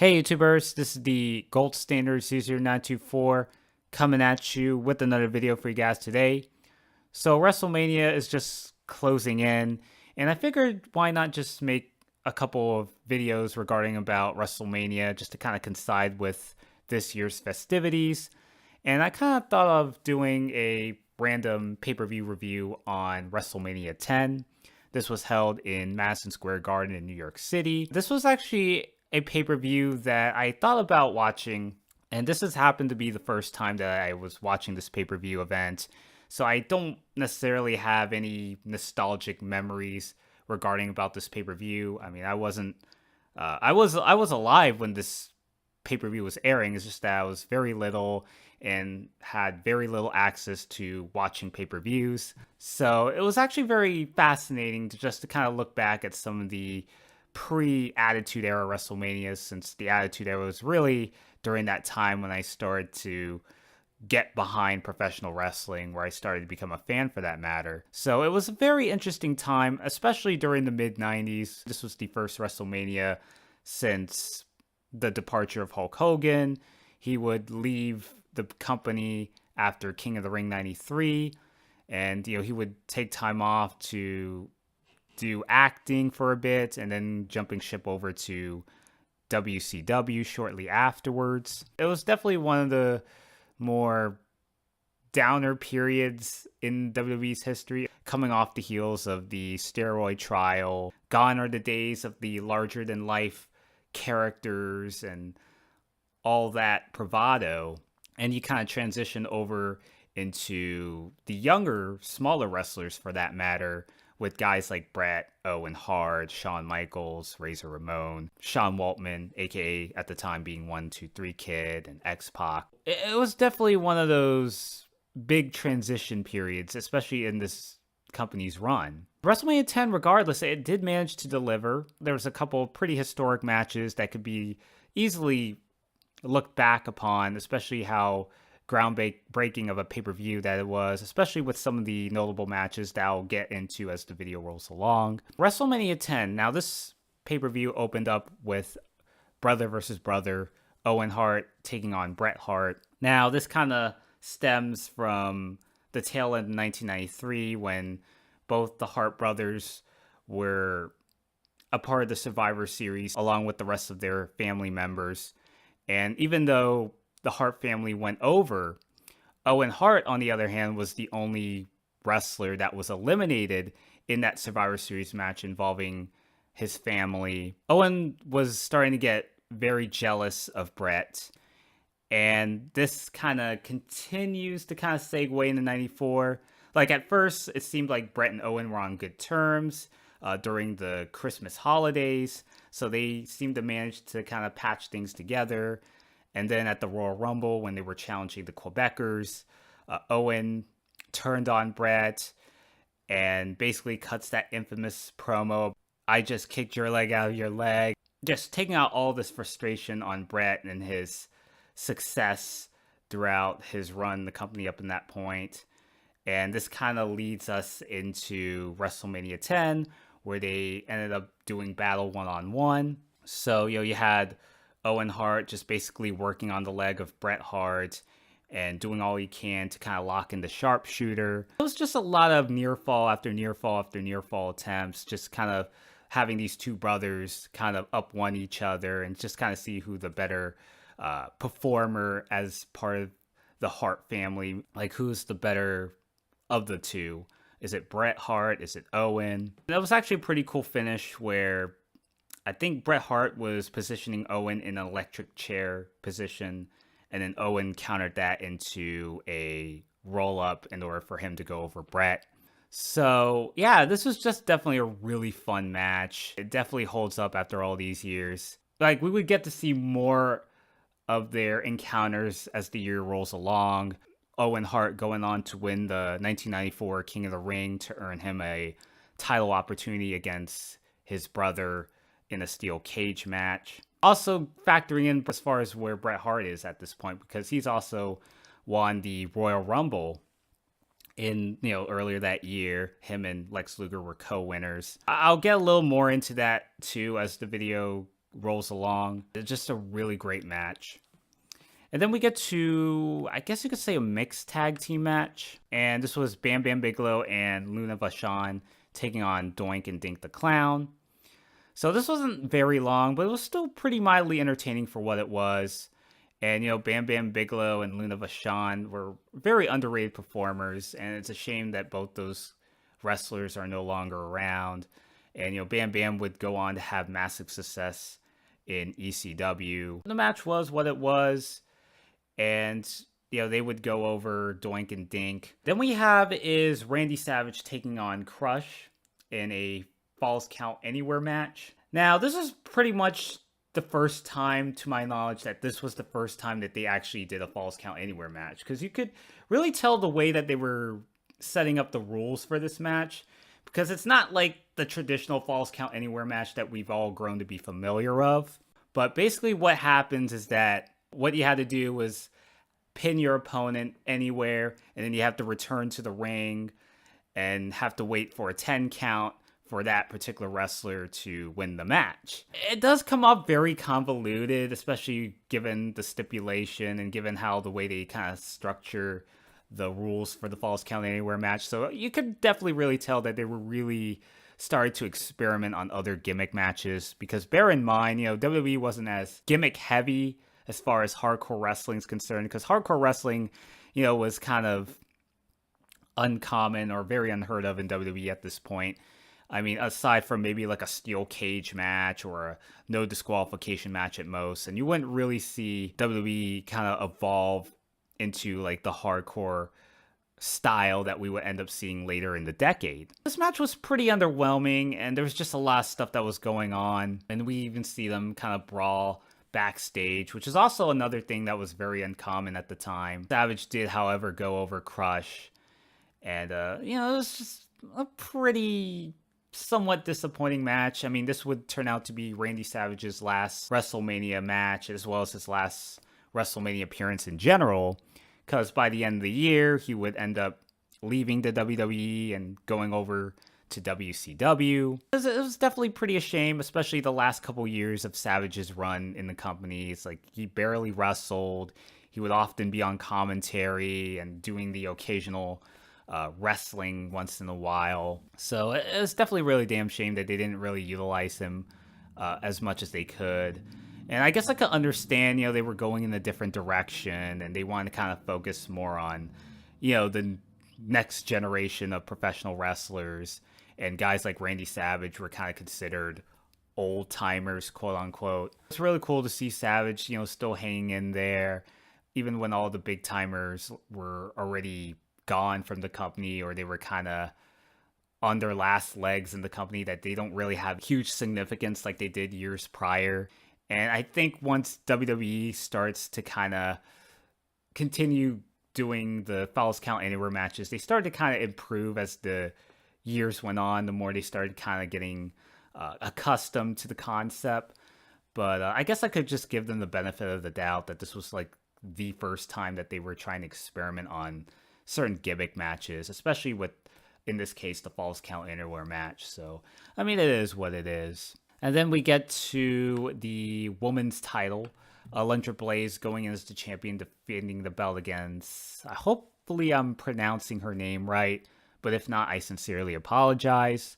Hey YouTubers, this is the Gold Standard 00924 coming at you with another video for you guys today. So WrestleMania is just closing in, and I figured why not just make a couple of videos regarding about WrestleMania just to kind of coincide with this year's festivities. And I kind of thought of doing a random pay-per-view review on WrestleMania 10. This was held in Madison Square Garden in New York City. This was actually a pay-per-view that I thought about watching, and this has happened to be the first time that I was watching this pay-per-view event. So I don't necessarily have any nostalgic memories regarding about this pay-per-view. I mean, I was alive when this pay-per-view was airing. It's just that I was very little and had very little access to watching pay-per-views. So it was actually very fascinating to kind of look back at some of the pre-Attitude Era WrestleManias, since the Attitude Era was really during that time when I started to get behind professional wrestling, where I started to become a fan for that matter. So it was a very interesting time, especially during the mid-90s. This was the first WrestleMania since the departure of Hulk Hogan. He would leave the company after King of the Ring 93, and he would take time off to do acting for a bit and then jumping ship over to WCW shortly afterwards. It was definitely one of the more downer periods in WWE's history, coming off the heels of the steroid trial. Gone are the days of the larger than life characters and all that bravado, and you kind of transition over into the younger, smaller wrestlers for that matter, with guys like Bret, Owen Hart, Shawn Michaels, Razor Ramon, Sean Waltman, aka at the time being 1-2-3 Kid, and X-Pac. It was definitely one of those big transition periods, especially in this company's run. WrestleMania 10, regardless, it did manage to deliver. There was a couple of pretty historic matches that could be easily looked back upon, especially how groundbreaking of a pay-per-view that it was, especially with some of the notable matches that I'll get into as the video rolls along. WrestleMania 10, now this pay-per-view opened up with brother versus brother, Owen Hart taking on Bret Hart. Now this kind of stems from the tail end of 1993, when both the Hart brothers were a part of the Survivor Series along with the rest of their family members. And even though the Hart family went over, Owen Hart, on the other hand, was the only wrestler that was eliminated in that Survivor Series match involving his family. Owen was starting to get very jealous of Bret, and this kind of continues to kind of segue into 94. Like, at first, it seemed like Bret and Owen were on good terms during the Christmas holidays, so they seemed to manage to kind of patch things together. And then at the Royal Rumble, when they were challenging the Quebecers, Owen turned on Bret and basically cuts that infamous promo, "I just kicked your leg out of your leg," just taking out all this frustration on Bret and his success throughout his run the company up in that point. And this kind of leads us into WrestleMania 10, where they ended up doing battle one-on-one. So, you had Owen Hart just basically working on the leg of Bret Hart and doing all he can to kind of lock in the sharpshooter. It was just a lot of near fall after near fall after near fall attempts, just kind of having these two brothers kind of up one each other and just kind of see who the better performer as part of the Hart family, like who's the better of the two. Is it Bret Hart? Is it Owen? That was actually a pretty cool finish where I think Bret Hart was positioning Owen in an electric chair position, and then Owen countered that into a roll-up in order for him to go over Bret. So, yeah, this was just definitely a really fun match. It definitely holds up after all these years. Like, we would get to see more of their encounters as the year rolls along. Owen Hart going on to win the 1994 King of the Ring to earn him a title opportunity against his brother in a steel cage match. Also factoring in as far as where Bret Hart is at this point, because he's also won the Royal Rumble in, earlier that year. Him and Lex Luger were co-winners. I'll get a little more into that too as the video rolls along. It's just a really great match. And then we get to, I guess you could say, a mixed tag team match. And this was Bam Bam Bigelow and Luna Vachon taking on Doink and Dink the Clown. So this wasn't very long, but it was still pretty mildly entertaining for what it was. And, Bam Bam Bigelow and Luna Vachon were very underrated performers. And it's a shame that both those wrestlers are no longer around. And, Bam Bam would go on to have massive success in ECW. The match was what it was. And, they would go over Doink and Dink. Then we have is Randy Savage taking on Crush in a Falls Count Anywhere match. Now, this is pretty much the first time, to my knowledge, that this was the first time that they actually did a Falls Count Anywhere match. Because you could really tell the way that they were setting up the rules for this match. Because it's not like the traditional Falls Count Anywhere match that we've all grown to be familiar of. But basically what happens is that what you had to do was pin your opponent anywhere, and then you have to return to the ring and have to wait for a 10 count for that particular wrestler to win the match. It does come up very convoluted, especially given the stipulation and given how the way they kind of structure the rules for the Falls Count Anywhere match. So you could definitely really tell that they were really started to experiment on other gimmick matches, because bear in mind, WWE wasn't as gimmick heavy as far as hardcore wrestling is concerned, because hardcore wrestling, was kind of uncommon or very unheard of in WWE at this point. I mean, aside from maybe like a steel cage match or a no disqualification match at most, and you wouldn't really see WWE kind of evolve into like the hardcore style that we would end up seeing later in the decade. This match was pretty underwhelming, and there was just a lot of stuff that was going on, and we even see them kind of brawl backstage, which is also another thing that was very uncommon at the time. Savage did, however, go over Crush, and it was just a pretty somewhat disappointing match. I mean, this would turn out to be Randy Savage's last WrestleMania match, as well as his last WrestleMania appearance in general, because by the end of the year, he would end up leaving the WWE and going over to WCW. It was definitely pretty a shame, especially the last couple years of Savage's run in the company. It's like he barely wrestled. He would often be on commentary and doing the occasional wrestling once in a while. So it was definitely really damn shame that they didn't really utilize him as much as they could. And I guess I could understand, they were going in a different direction and they wanted to kind of focus more on, the next generation of professional wrestlers. And guys like Randy Savage were kind of considered old timers, quote unquote. It's really cool to see Savage, still hanging in there, even when all the big timers were already gone from the company, or they were kind of on their last legs in the company, that they don't really have huge significance like they did years prior. And I think once WWE starts to kind of continue doing the Falls Count Anywhere matches, they started to kind of improve as the years went on. The more they started kind of getting accustomed to the concept. But I guess I could just give them the benefit of the doubt that this was like the first time that they were trying to experiment on certain gimmick matches, especially with, in this case, the Falls Count Anywhere match. So, I mean, it is what it is. And then we get to the women's title. Alundra Blaze going in as the champion, defending the belt against, hopefully I'm pronouncing her name right, but if not, I sincerely apologize,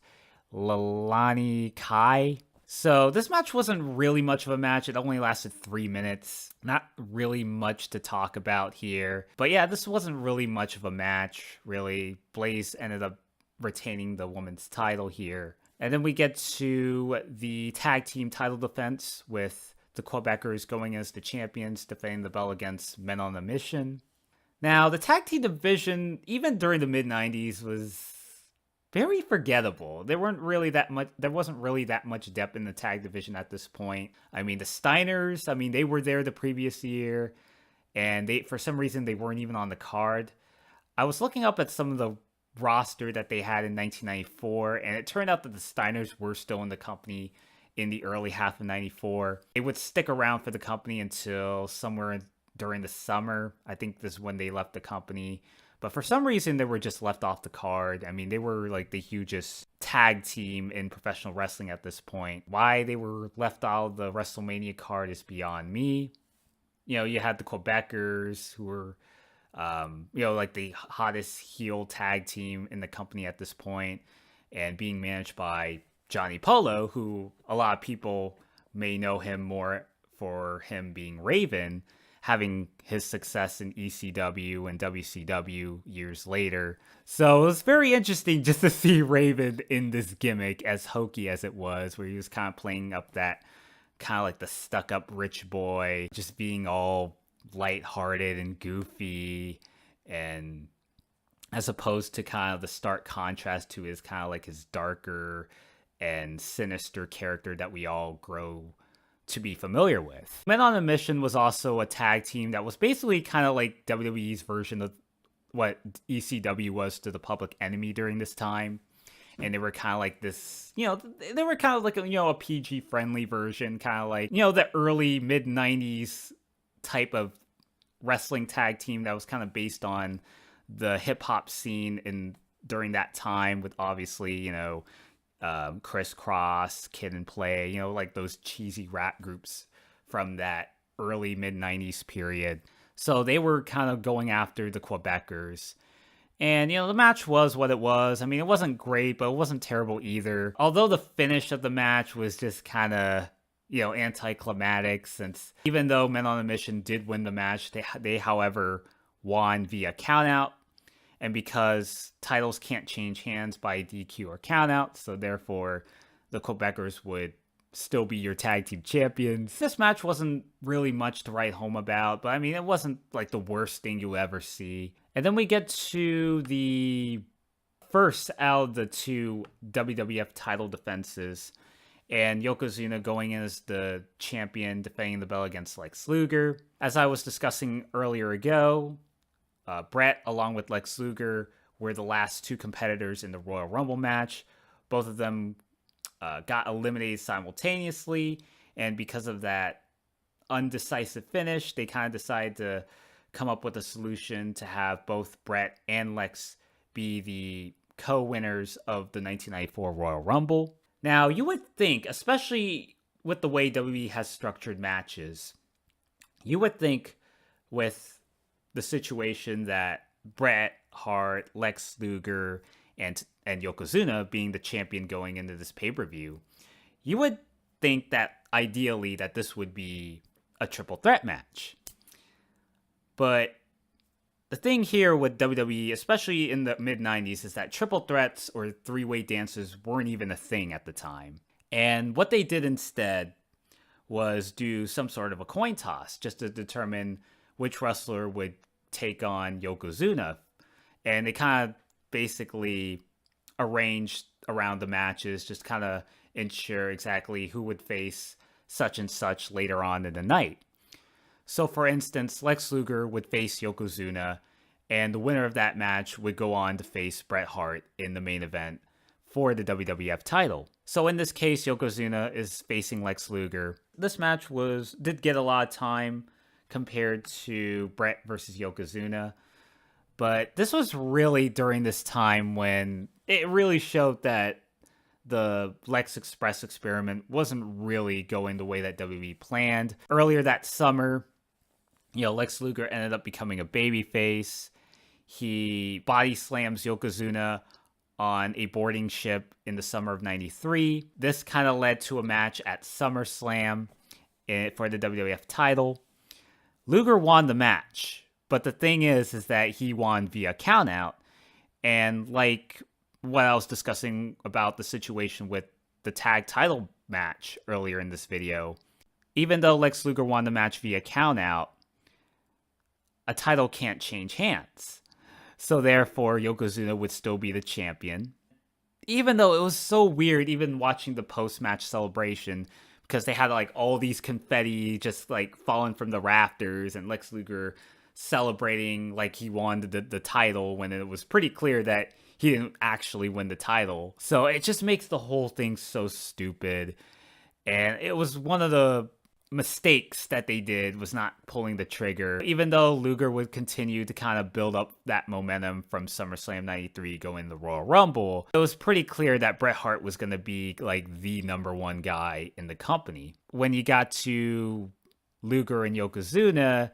Leilani Kai. So this match wasn't really much of a match. It only lasted 3 minutes. Not really much to talk about here. But yeah, this wasn't really much of a match, really. Blaze ended up retaining the women's title here. And then we get to the tag team title defense with the Quebecers going as the champions, defending the belt against Men on a Mission. Now, the tag team division, even during the mid-90s, was very forgettable. There wasn't really that much depth in the tag division at this point. I mean, the Steiners, they were there the previous year, and for some reason, they weren't even on the card. I was looking up at some of the roster that they had in 1994, and it turned out that the Steiners were still in the company in the early half of 94. They would stick around for the company until somewhere during the summer. I think this is when they left the company. But for some reason, they were just left off the card. They were like the hugest tag team in professional wrestling at this point. Why they were left out of the WrestleMania card is beyond me. You know, you had the Quebecers, who were, like the hottest heel tag team in the company at this point, and being managed by Johnny Polo, who a lot of people may know him more for him being Raven, having his success in ECW and WCW years later. So it was very interesting just to see Raven in this gimmick, as hokey as it was, where he was kind of playing up that kind of like the stuck-up rich boy, just being all lighthearted and goofy, and as opposed to kind of the stark contrast to his kind of like his darker and sinister character that we all grow to be familiar with. Men on a Mission was also a tag team that was basically kind of like WWE's version of what ECW was to the Public Enemy during this time. And they were kind of like this, they were kind of like, a PG-friendly version, kind of like, the early mid-90s type of wrestling tag team that was kind of based on the hip-hop scene during that time, with obviously, Criss Cross, Kid and Play, like those cheesy rap groups from that early mid-90s period. So they were kind of going after the Quebecers. And, the match was what it was. I mean, it wasn't great, but it wasn't terrible either. Although the finish of the match was just kind of, anticlimactic, since even though Men on a Mission did win the match, they however, won via countout. And because titles can't change hands by DQ or countout, so therefore the Quebecers would still be your tag team champions. This match wasn't really much to write home about, but I mean, it wasn't like the worst thing you'll ever see. And then we get to the first out of the two WWF title defenses, and Yokozuna going in as the champion, defending the belt against Lex Luger. As I was discussing earlier ago, Bret, along with Lex Luger, were the last two competitors in the Royal Rumble match. Both of them got eliminated simultaneously, and because of that undecisive finish, they kind of decided to come up with a solution to have both Bret and Lex be the co-winners of the 1994 Royal Rumble. Now, you would think, especially with the way WWE has structured matches, you would think with the situation that Bret Hart, Lex Luger, and Yokozuna being the champion going into this pay-per-view, you would think that ideally that this would be a triple threat match. But the thing here with WWE, especially in the mid-90s, is that triple threats or three-way dances weren't even a thing at the time. And what they did instead was do some sort of a coin toss just to determine which wrestler would take on Yokozuna. And they kind of basically arranged around the matches, just kind of ensure exactly who would face such and such later on in the night. So, for instance, Lex Luger would face Yokozuna, and the winner of that match would go on to face Bret Hart in the main event for the WWF title. So, in this case, Yokozuna is facing Lex Luger. This match did get a lot of time compared to Bret versus Yokozuna, but this was really during this time when it really showed that the Lex Express experiment wasn't really going the way that WWE planned. Earlier that summer, Lex Luger ended up becoming a babyface. He body slams Yokozuna on a boarding ship in the summer of '93. This kind of led to a match at SummerSlam for the WWF title. Luger won the match, but the thing is that he won via countout. And like what I was discussing about the situation with the tag title match earlier in this video, even though Lex Luger won the match via countout, a title can't change hands. So therefore, Yokozuna would still be the champion. Even though it was so weird, even watching the post-match celebration, because they had like all these confetti just like falling from the rafters, and Lex Luger celebrating like he won the title when it was pretty clear that he didn't actually win the title. So it just makes the whole thing so stupid. And it was one of the mistakes that they did was not pulling the trigger, even though Luger would continue to kind of build up that momentum from SummerSlam 93 going to the Royal Rumble. It was pretty clear that Bret Hart was going to be like the number one guy in the company. When you got to Luger and Yokozuna,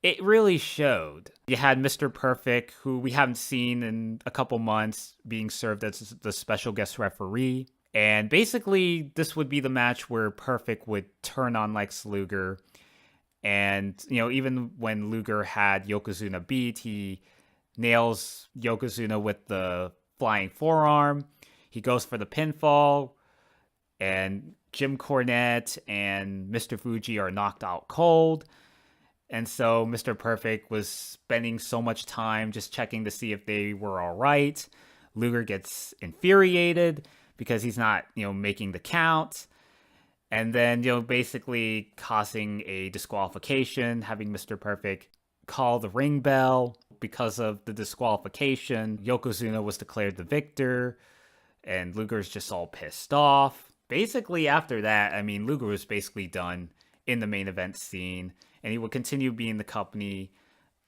it really showed. You had Mr. Perfect, who we haven't seen in a couple months, being served as the special guest referee. And basically, this would be the match where Perfect would turn on Lex Luger. And, even when Luger had Yokozuna beat, he nails Yokozuna with the flying forearm. He goes for the pinfall. And Jim Cornette and Mr. Fuji are knocked out cold. And so Mr. Perfect was spending so much time just checking to see if they were all right. Luger gets infuriated because he's not, making the count. And then, basically causing a disqualification, having Mr. Perfect call the ring bell. Because of the disqualification, Yokozuna was declared the victor, and Luger's just all pissed off. Basically, after that, Luger was basically done in the main event scene, and he would continue being the company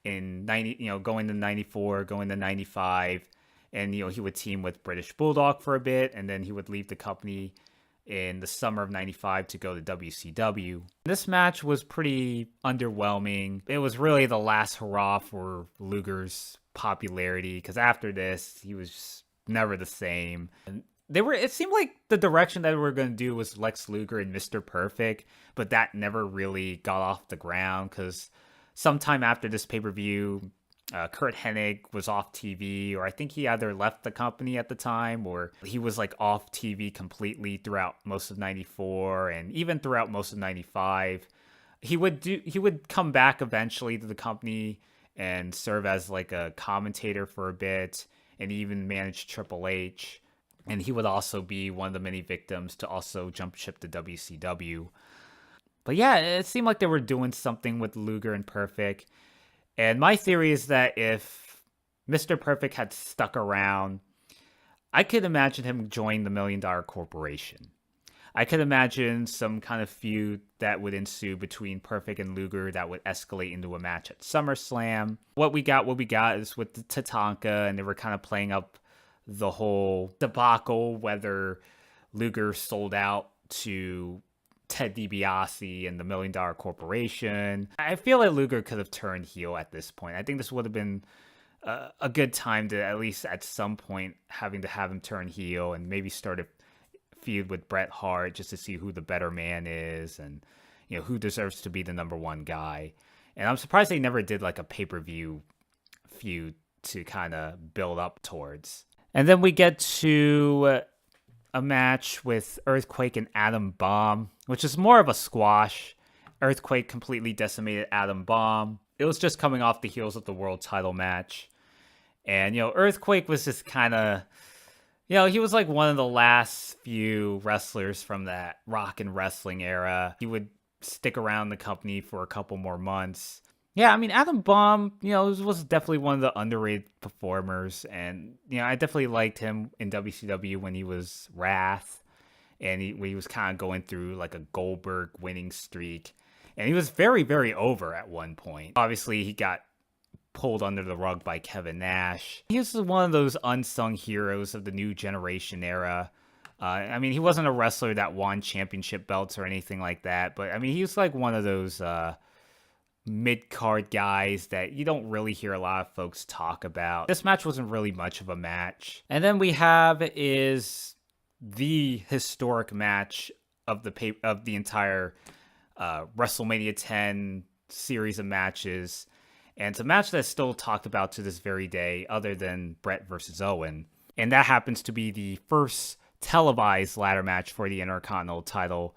in going to 94, going to 95. And, he would team with British Bulldog for a bit, and then he would leave the company in the summer of 95 to go to WCW. This match was pretty underwhelming. It was really the last hurrah for Luger's popularity, because after this, he was never the same. And it seemed like the direction that we were going to do was Lex Luger and Mr. Perfect, but that never really got off the ground, because sometime after this pay-per-view, Kurt Hennig was off TV, or I think he either left the company at the time, or he was like off TV completely throughout most of 94 and even throughout most of 95. He would come back eventually to the company and serve as like a commentator for a bit, and even manage Triple H. And he would also be one of the many victims to also jump ship to WCW. But yeah, it seemed like they were doing something with Luger and Perfect. And my theory is that if Mr. Perfect had stuck around, I could imagine him joining the $1 Million Corporation. I could imagine some kind of feud that would ensue between Perfect and Luger that would escalate into a match at SummerSlam. What we got is with the Tatanka, and they were kind of playing up the whole debacle, whether Luger sold out to Ted DiBiase and the $1 Million Corporation. I feel like Luger could have turned heel at this point. I think this would have been a good time to, at least at some point, having to have him turn heel and maybe start a feud with Bret Hart just to see who the better man is and who deserves to be the number one guy. And I'm surprised they never did like a pay-per-view feud to kind of build up towards. And then we get to a match with Earthquake and Adam Bomb, which is more of a squash. Earthquake completely decimated Adam Bomb. It was just coming off the heels of the world title match. And, Earthquake was just kind of, he was like one of the last few wrestlers from that rock and wrestling era. He would stick around the company for a couple more months. Yeah, Adam Bomb, was definitely one of the underrated performers. And, I definitely liked him in WCW when he was Wrath. And when he was kind of going through like a Goldberg winning streak. And he was very, very over at one point. Obviously, he got pulled under the rug by Kevin Nash. He was one of those unsung heroes of the new generation era. He wasn't a wrestler that won championship belts or anything like that. But, he was like one of those mid-card guys that you don't really hear a lot of folks talk about. This match wasn't really much of a match. And then we have is the historic match of the entire WrestleMania 10 series of matches. And it's a match that's still talked about to this very day, other than Bret versus Owen. And that happens to be the first televised ladder match for the Intercontinental title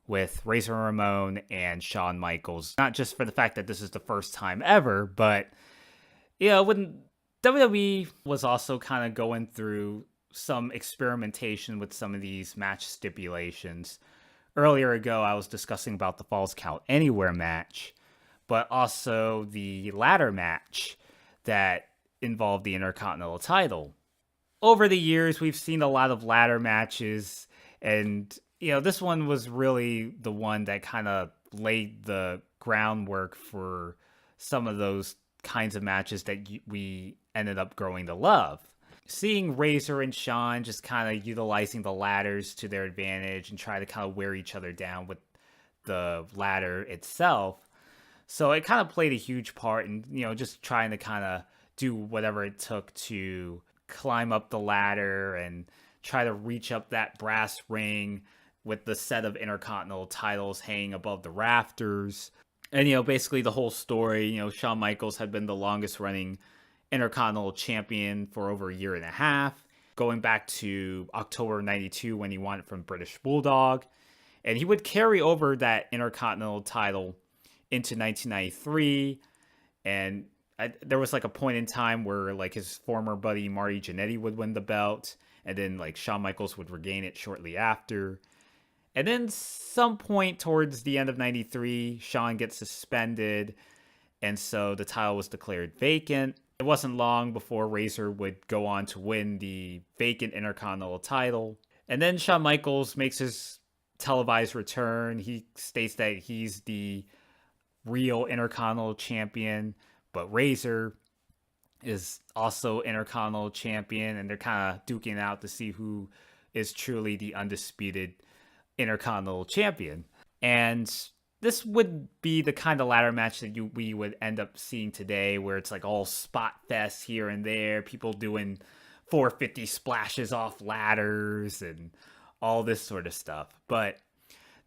with Razor Ramon and Shawn Michaels. Not just for the fact that this is the first time ever, but when WWE was also kind of going through some experimentation with some of these match stipulations. Earlier ago, I was discussing about the Falls Count Anywhere match, but also the ladder match that involved the Intercontinental title. Over the years, we've seen a lot of ladder matches, and this one was really the one that kind of laid the groundwork for some of those kinds of matches that we ended up growing to love. Seeing Razor and Shawn just kind of utilizing the ladders to their advantage and try to kind of wear each other down with the ladder itself. So it kind of played a huge part in, just trying to kind of do whatever it took to climb up the ladder and try to reach up that brass ring with the set of Intercontinental titles hanging above the rafters. And, basically the whole story, Shawn Michaels had been the longest running Intercontinental champion for over a year and a half, going back to October 92 when he won it from British Bulldog. And he would carry over that Intercontinental title into 1993. And there was like a point in time where like his former buddy Marty Jannetty would win the belt. And then like Shawn Michaels would regain it shortly after. And then some point towards the end of 93, Shawn gets suspended. And so the title was declared vacant. It wasn't long before Razor would go on to win the vacant Intercontinental title. And then Shawn Michaels makes his televised return. He states that he's the real Intercontinental champion, but Razor is also Intercontinental champion, and they're kind of duking out to see who is truly the undisputed Intercontinental champion. And this would be the kind of ladder match that we would end up seeing today, where it's like all spot fest here and there, people doing 450 splashes off ladders and all this sort of stuff. But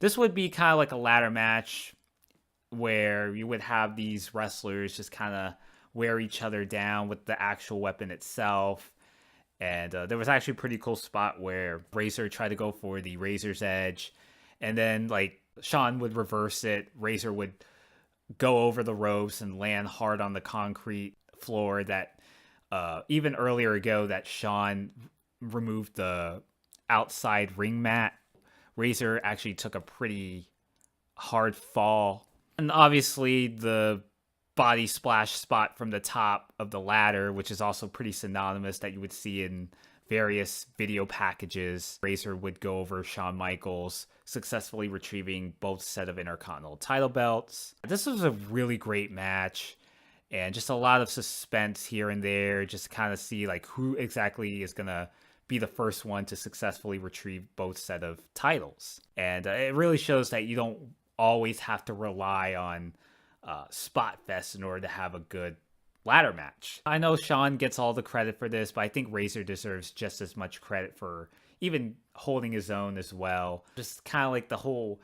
this would be kind of like a ladder match where you would have these wrestlers just kind of wear each other down with the actual weapon itself. And there was actually a pretty cool spot where Razor tried to go for the Razor's Edge, and then like Shawn would reverse it. Razor would go over the ropes and land hard on the concrete floor that even earlier ago that Shawn removed the outside ring mat. Razor actually took a pretty hard fall. And obviously the body splash spot from the top of the ladder, which is also pretty synonymous that you would see in various video packages. Razor would go over Shawn Michaels, successfully retrieving both set of Intercontinental title belts. This was a really great match, and just a lot of suspense here and there, just to kind of see like who exactly is going to be the first one to successfully retrieve both set of titles. And it really shows that you don't always have to rely on spot fest in order to have a good ladder match. I know Shawn gets all the credit for this, but I think Razor deserves just as much credit for even holding his own as well. Just kind of like the whole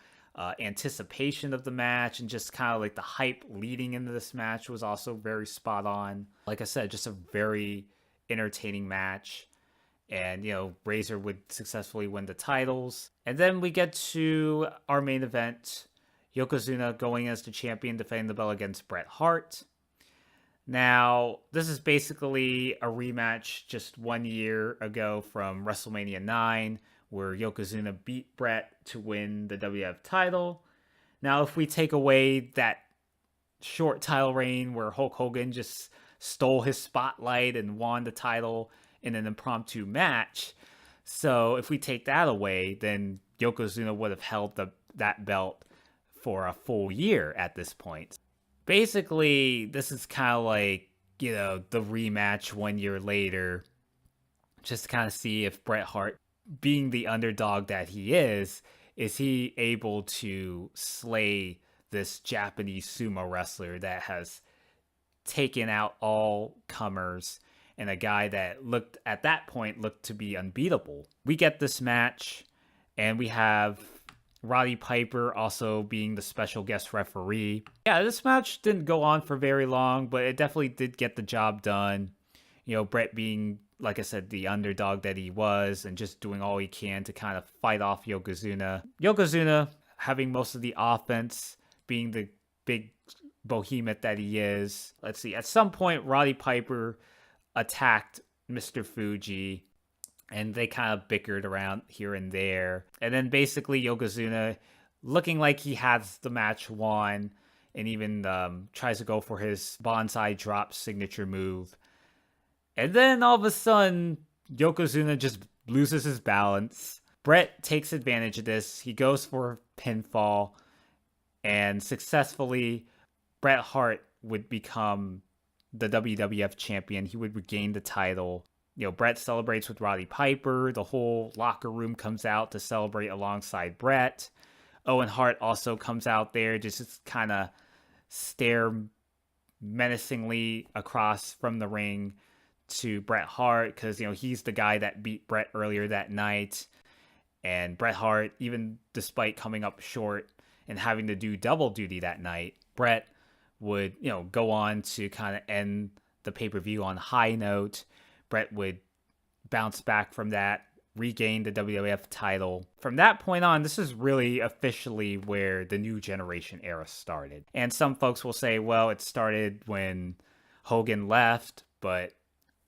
anticipation of the match and just kind of like the hype leading into this match was also very spot on. Like I said, just a very entertaining match. And, Razor would successfully win the titles. And then we get to our main event, Yokozuna going as the champion, defending the belt against Bret Hart. Now, this is basically a rematch just 1 year ago from WrestleMania 9, where Yokozuna beat Bret to win the WWF title. Now, if we take away that short title reign where Hulk Hogan just stole his spotlight and won the title in an impromptu match, so if we take that away, then Yokozuna would have held that belt for a full year at this point. Basically, this is kind of like, the rematch 1 year later, just to kind of see if Bret Hart, being the underdog that he is he able to slay this Japanese sumo wrestler that has taken out all comers and a guy that at that point looked to be unbeatable. We get this match, and we have Roddy Piper also being the special guest referee. Yeah, this match didn't go on for very long, but it definitely did get the job done. Bret being, like I said, the underdog that he was, and just doing all he can to kind of fight off Yokozuna. Yokozuna having most of the offense, being the big behemoth that he is. Let's see, at some point, Roddy Piper attacked Mr. Fuji, and they kind of bickered around here and there. And then basically Yokozuna, looking like he has the match won, and even tries to go for his bonsai drop signature move. And then all of a sudden, Yokozuna just loses his balance. Bret takes advantage of this. He goes for a pinfall. and successfully Bret Hart would become the WWF champion. He would regain the title. Bret celebrates with Roddy Piper. The whole locker room comes out to celebrate alongside Bret. Owen Hart also comes out there, just kind of stare menacingly across from the ring to Bret Hart because, he's the guy that beat Bret earlier that night. And Bret Hart, even despite coming up short and having to do double duty that night, Bret would, go on to kind of end the pay-per-view on a high note. Bret would bounce back from that, regain the WWF title. From that point on, this is really officially where the new generation era started. And some folks will say, well, it started when Hogan left, but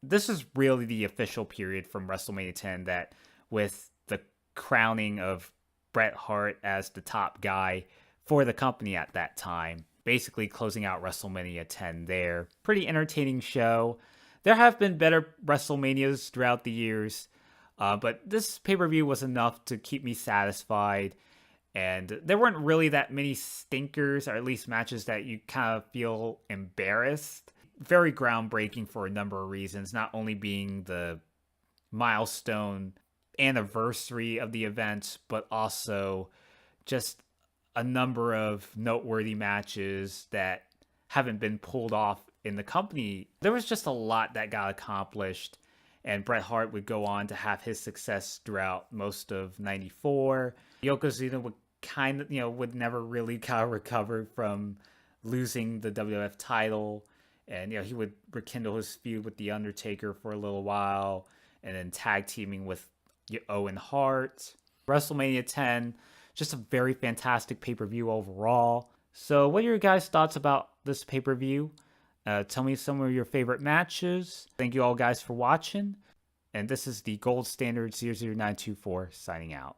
this is really the official period from WrestleMania 10 that with the crowning of Bret Hart as the top guy for the company at that time, basically closing out WrestleMania 10 there. Pretty entertaining show. There have been better WrestleManias throughout the years, but this pay-per-view was enough to keep me satisfied. And there weren't really that many stinkers, or at least matches that you kind of feel embarrassed. Very groundbreaking for a number of reasons, not only being the milestone anniversary of the event, but also just a number of noteworthy matches that haven't been pulled off in the company. There was just a lot that got accomplished, and Bret Hart would go on to have his success throughout most of '94. Yokozuna would never really kind of recover from losing the WWF title, and he would rekindle his feud with The Undertaker for a little while, and then tag teaming with Owen Hart. WrestleMania 10, just a very fantastic pay-per-view overall. So what are your guys' thoughts about this pay-per-view? Tell me some of your favorite matches. Thank you all guys for watching. And this is the Gold Standard 00924 signing out.